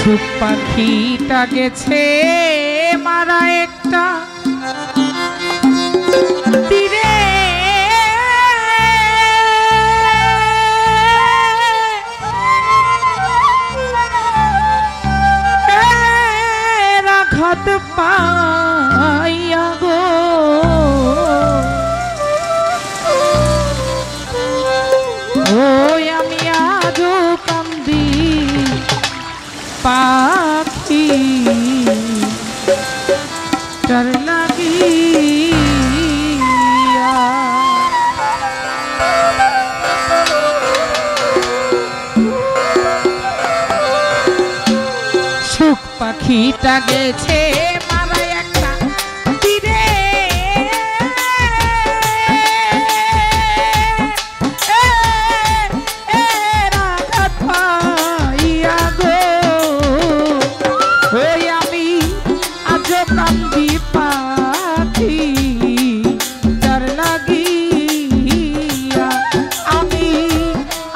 সুখ পাখিটা গেছে মারা একটা তীরে আঘাত পাইয়া গো ওই আমি আজও কান্দি পাখি টার লাগিয়া সুখ পাখিটা গেছে মারা একটা তীরে আঘাত পাইয়া গো ওই আমি আজও কান্দি পাখি টার লাগিয়া আমি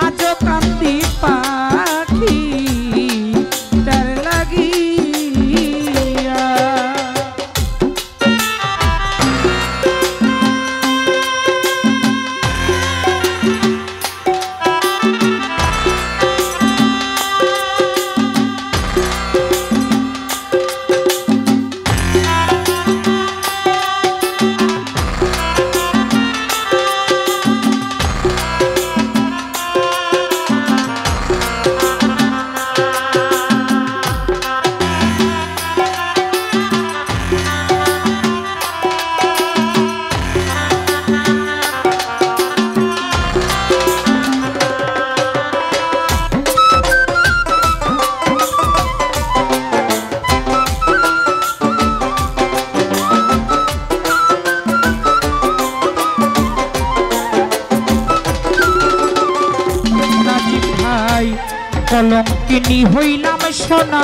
আজও কান্দি পাখি টার লাগিয়া কলঙ্কিনী হইলাম সোনা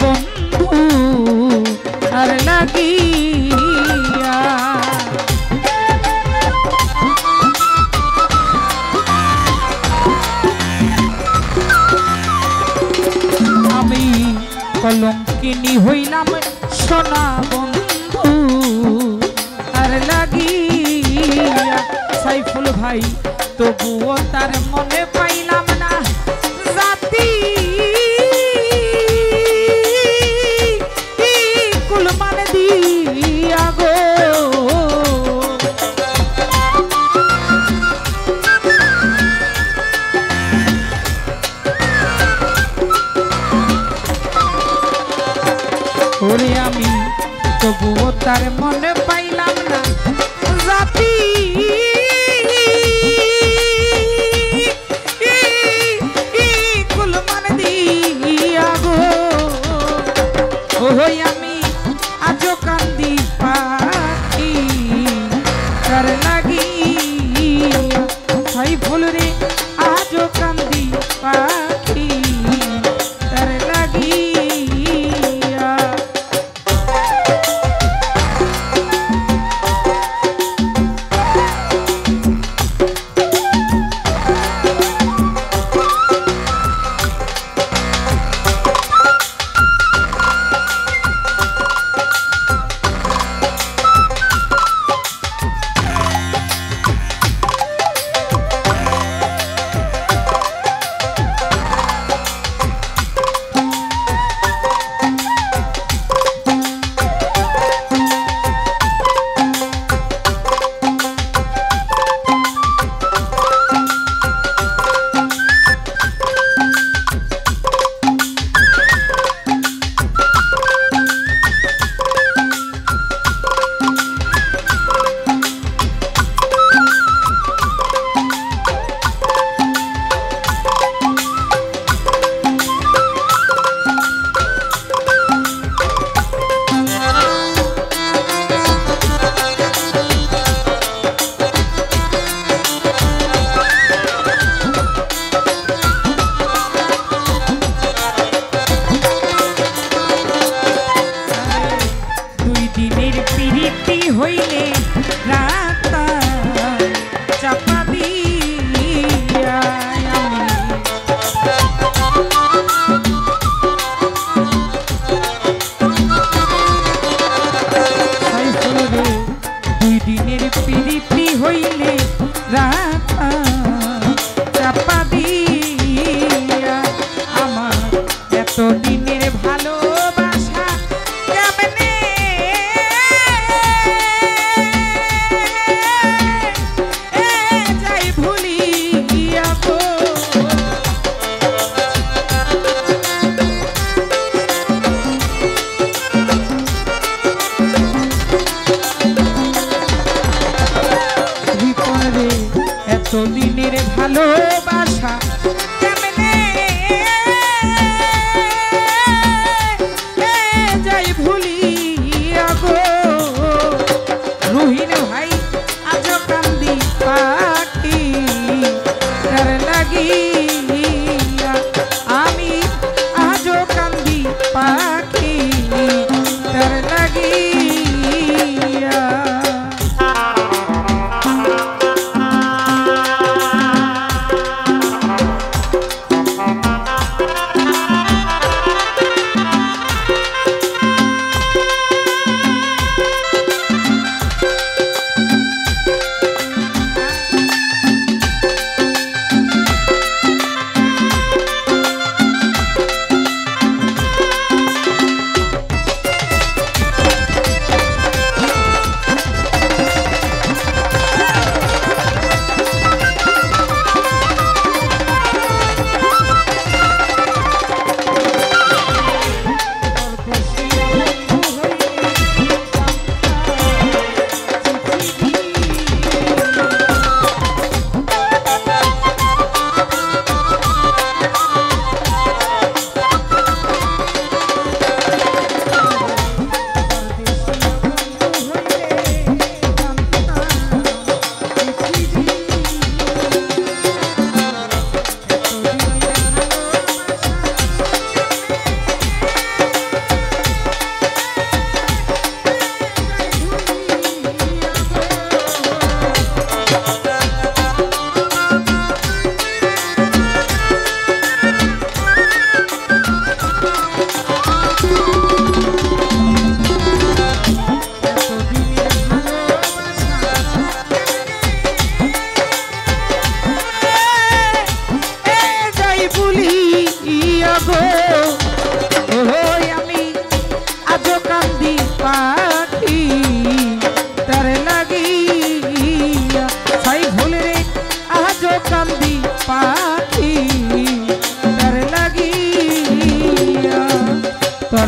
বন্ধু আর লাগিয়া আমি কলঙ্কিনী হইলাম সোনা বন্ধু আর লাগিয়া সাইফুল ভাই তবুও তার মনে পাইলাম না কুলমান দিয়া গো ওরে আমি তবুও তার মনে পাইলাম না জাতি কুলমান দিয়া গো ওই আমি আজও কান্দি পাখি টার লাগিয়া সাইফুল রে আজও কান্দি পাখি টার লাগিয়া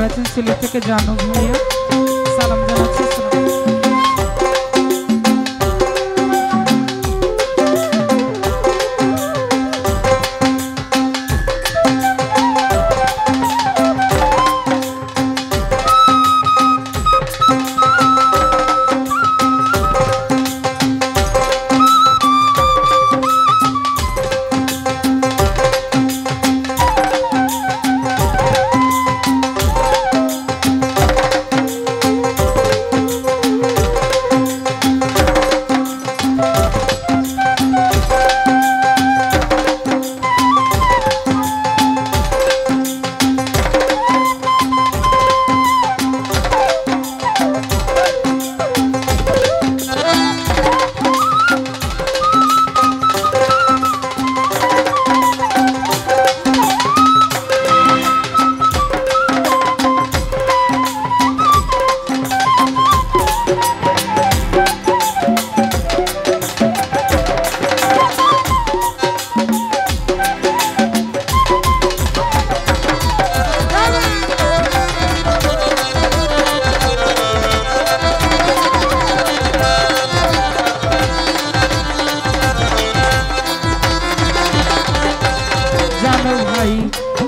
আছেন সিলেট থেকে জানো ভাইয়া সালাম জানাচ্ছি।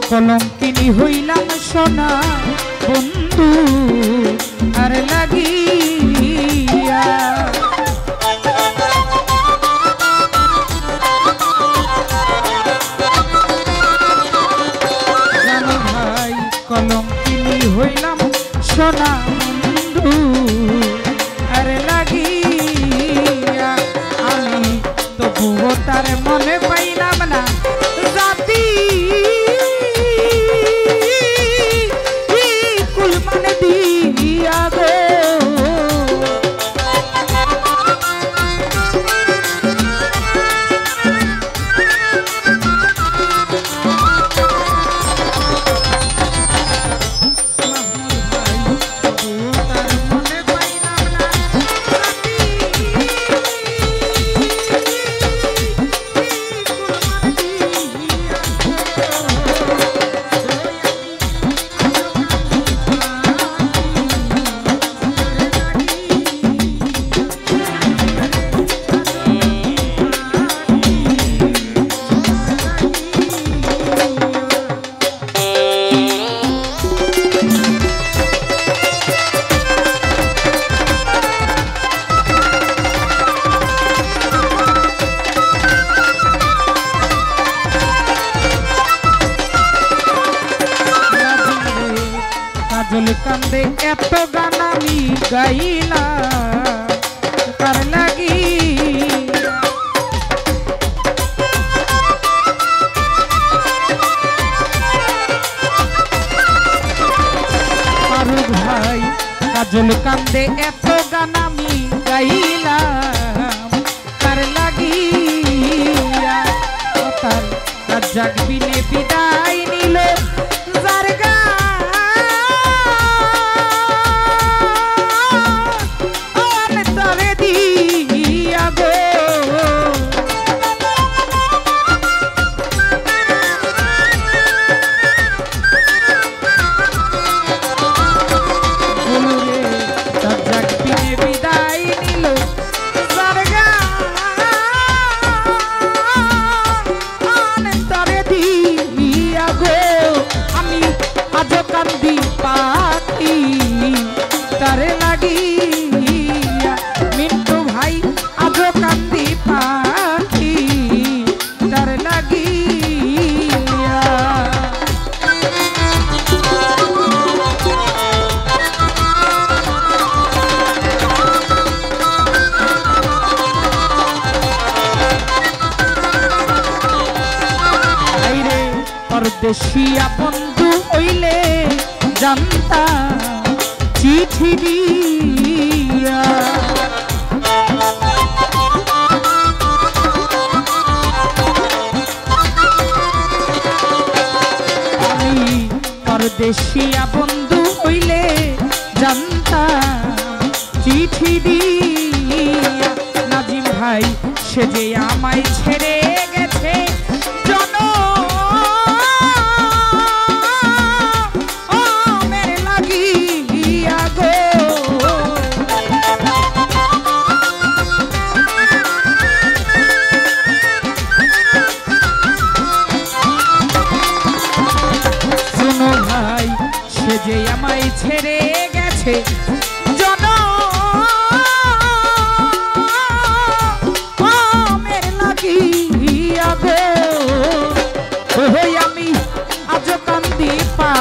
কলঙ্কিনী হইলাম সোনা বন্ধু আর লাগিয়া জানো ভাই কলঙ্কিনী হইলাম সোনা বন্ধু আর লাগিয়া আমি তবুও তার মনে পাইলাম না জাতি কাজল কান্দে এত গান আমি গাইলাম তার লাগি ফারুক ভাই কাজল কান্দে এত গান আমি গাইলাম তার লাগি তার রাজ্জাক বিনে বিদায় নিল যার কান্দি পাখি তারে লাগিয়া মিন্টু ভাই আজ কান্দি পাখি তারে লাগিয়া আইরে পরদেশিয়া বন্ধু হইলে জানতা চিঠি দিয়া আমি পরদেশিয়া বন্ধু হইলে জানতাম চিঠি দিয়া নাজিম ভাই সে যে আমায় ছেড়ে গেছে জন সে যে আমায় ছেড়ে গেছে জনমের লাগিয়া গো, ওই আমি আজ কান্দি পা